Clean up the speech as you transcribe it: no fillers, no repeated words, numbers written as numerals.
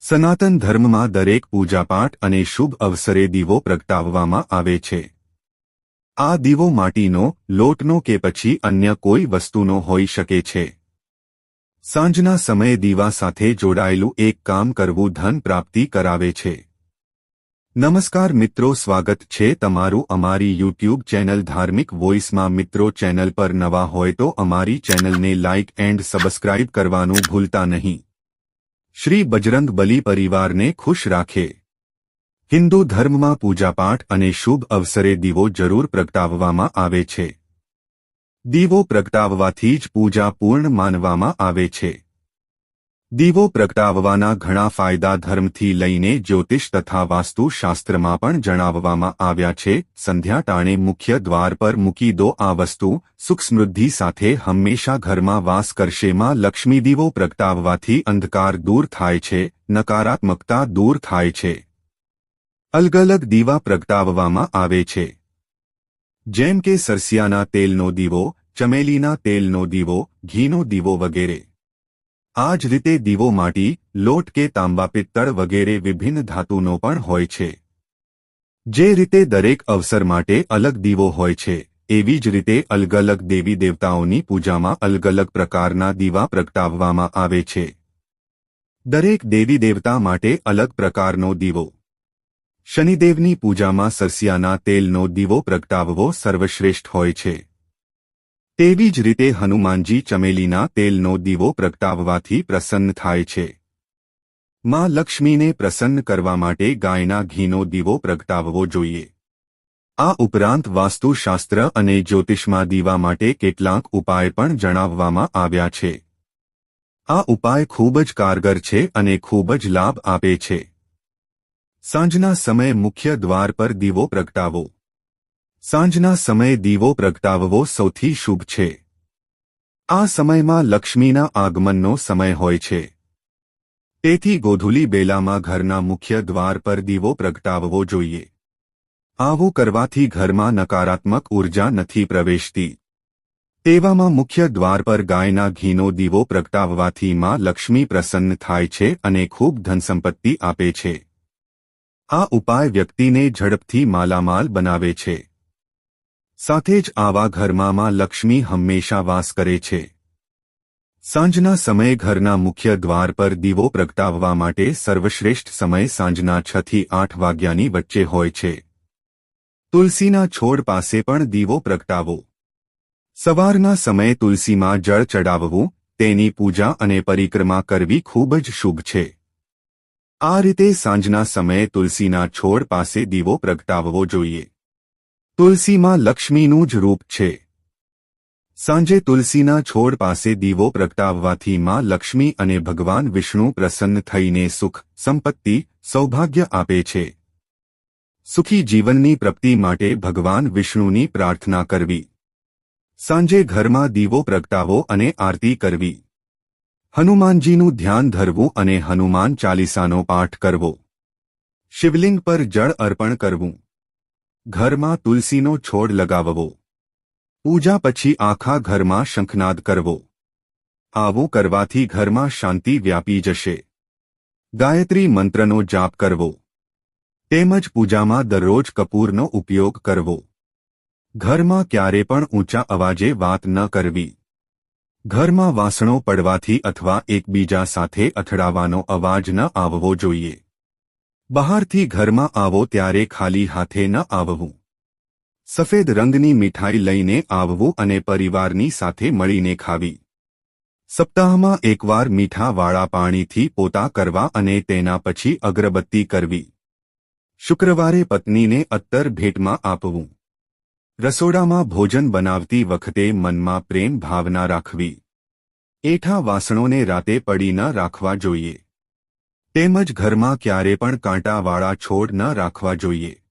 સનાતન ધર્મમાં દરેક પૂજાપાઠ અને શુભ અવસરે દીવો પ્રગટાવવામાં આવે છે. આ દીવો માટીનો, લોટનો કે પછી અન્ય કોઈ વસ્તુનો હોઈ શકે છે. સાંજના સમયે દીવા સાથે જોડાયેલું એક કામ કરવું ધન પ્રાપ્તિ કરાવે છે. નમસ્કાર મિત્રો, સ્વાગત છે તમારું અમારી યુટ્યુબ ચેનલ ધાર્મિક વોઇસમાં. મિત્રો, ચેનલ પર નવા હોય તો અમારી ચેનલને લાઇક એન્ડ સબસ્ક્રાઇબ કરવાનું ભૂલતા નહીં. શ્રી બજરંગ બલી પરિવારને ખુશ રાખે. હિન્દુ ધર્મમાં પૂજાપાઠ અને શુભ અવસરે દીવો જરૂર પ્રગટાવવામાં આવે છે. દીવો પ્રગટાવવાથી જ પૂજા પૂર્ણ માનવામાં આવે છે. દીવો પ્રગટાવવાના ઘણા ફાયદા ધર્મથી લઈને જ્યોતિષ તથા વાસ્તુશાસ્ત્રમાં પણ જણાવવામાં આવ્યા છે. સંધ્યા ટાણે મુખ્ય દ્વાર પર મૂકી દો આ વસ્તુ, સુખ સમૃદ્ધિ સાથે હંમેશા ઘરમાં વાસ કરશે. માં લક્ષ્મી. દીવો પ્રગટાવવાથી અંધકાર દૂર થાય છે, નકારાત્મકતા દૂર થાય છે. અલગ અલગ દીવા પ્રગટાવવામાં આવે છે, જેમ કે સરસિયાના તેલનો દીવો, ચમેલીના તેલનો દીવો, ઘીનો દીવો વગેરે. આ જ રીતે દીવો માટી, લોટ કે તાંબા, પિત્તળ વગેરે વિભિન્ન ધાતુનો પણ હોય છે. જે રીતે દરેક અવસર માટે અલગ દીવો હોય છે, એવી જ રીતે અલગ અલગ દેવી દેવતાઓની પૂજામાં અલગ અલગ પ્રકારના દીવા પ્રગટાવવામાં આવે છે. દરેક દેવી દેવતા માટે અલગ પ્રકારનો દીવો. શનિદેવની પૂજામાં સરસિયાના તેલનો દીવો પ્રગટાવવો સર્વશ્રેષ્ઠ હોય છે. તેવી જ રીતે હનુમાનજી ચમેલીના તેલનો દીવો પ્રગટાવવાથી પ્રસન્ન થાય છે. માં લક્ષ્મીને પ્રસન્ન કરવા માટે ગાયના ઘીનો દીવો પ્રગટાવવો જોઈએ. આ ઉપરાંત વાસ્તુશાસ્ત્ર અને જ્યોતિષમાં દીવા માટે કેટલાક ઉપાય પણ જણાવવામાં આવ્યા છે. આ ઉપાય ખૂબ જ કારગર છે અને ખૂબ જ લાભ આપે છે. સાંજના સમયે મુખ્ય દ્વાર પર દીવો પ્રગટાવો. સાંજના સમયે દીવો પ્રગટાવવો સૌથી શુભ છે. આ સમયમાં લક્ષ્મીના આગમનનો સમય હોય છે. તેથી ગોધૂલી બેલામાં ઘરના મુખ્ય દ્વાર પર દીવો પ્રગટાવવો જોઈએ. આવું કરવાથી ઘરમાં નકારાત્મક ઉર્જા નથી પ્રવેશતી. તેવામાં મુખ્ય દ્વાર પર ગાયના ઘીનો દીવો પ્રગટાવવાથી માં લક્ષ્મી પ્રસન્ન થાય છે અને ખૂબ ધનસંપત્તિ આપે છે. આ ઉપાય વ્યક્તિને ઝડપથી માલામાલ બનાવે છે. સાથે જ આવા ઘરમાં માં લક્ષ્મી હંમેશા વાસ કરે છે. સાંજના સમયે ઘરના મુખ્ય દ્વાર પર દીવો પ્રગટાવવા માટે સર્વશ્રેષ્ઠ સમય સાંજના 6 થી 8 વાગ્યાની વચ્ચે હોય છે. તુલસીના છોડ પાસે પણ દીવો પ્રગટાવો. સવારના સમયે તુલસીમાં જળ ચડાવવું, તેની પૂજા અને પરિક્રમા કરવી ખૂબ જ શુભ છે. આ રીતે સાંજના સમયે તુલસીના છોડ પાસે દીવો પ્રગટાવવો જોઈએ. તુલસીમાં લક્ષ્મીનું જ રૂપ છે. સાંજે તુલસીના છોડ પાસે દીવો પ્રગટાવવાથી માં લક્ષ્મી અને ભગવાન વિષ્ણુ પ્રસન્ન થઈને સુખ, સંપત્તિ, સૌભાગ્ય આપે છે. સુખી જીવનની પ્રાપ્તિ માટે ભગવાન વિષ્ણુની પ્રાર્થના કરવી. સાંજે ઘરમાં દીવો પ્રગટાવો અને આરતી કરવી. હનુમાનજીનું ધ્યાન ધરવું અને હનુમાન ચાલીસાનો પાઠ કરવો. શિવલિંગ પર જળ અર્પણ કરવું. ઘરમાં તુલસીનો છોડ લગાવવો. પૂજા પછી આખા ઘરમાં શંખનાદ કરવો. આવું કરવાથી ઘરમાં શાંતિ વ્યાપી જશે. ગાયત્રી મંત્રનો જાપ કરવો. તેમજ પૂજામાં દરરોજ કપૂરનો ઉપયોગ કરવો. ઘરમાં ક્યારે પણ ઊંચા અવાજે વાત ન કરવી. ઘરમાં વાસણો પડવાથી અથવા એકબીજા સાથે અથડાવાનો અવાજ ન આવવો જોઈએ. બહારથી ઘરમાં આવો ત્યારે ખાલી હાથે ન આવવું. સફેદ રંગની મીઠાઈ લઈને આવવું અને પરિવારની સાથે મળીને ખાવી. સપ્તાહમાં એકવાર મીઠાવાળા પાણીથી પોતા કરવા અને તેના પછી અગરબત્તી કરવી. શુક્રવારે પત્નીને અત્તર ભેટમાં આપવું. રસોડામાં ભોજન બનાવતી વખતે મનમાં પ્રેમ ભાવના રાખવી. એઠા વાસણોને રાતે પડી ન રાખવા જોઈએ. તેમજ ઘરમાં ક્યારે પણ કાંટાવાળા છોડ ન રાખવા જોઈએ.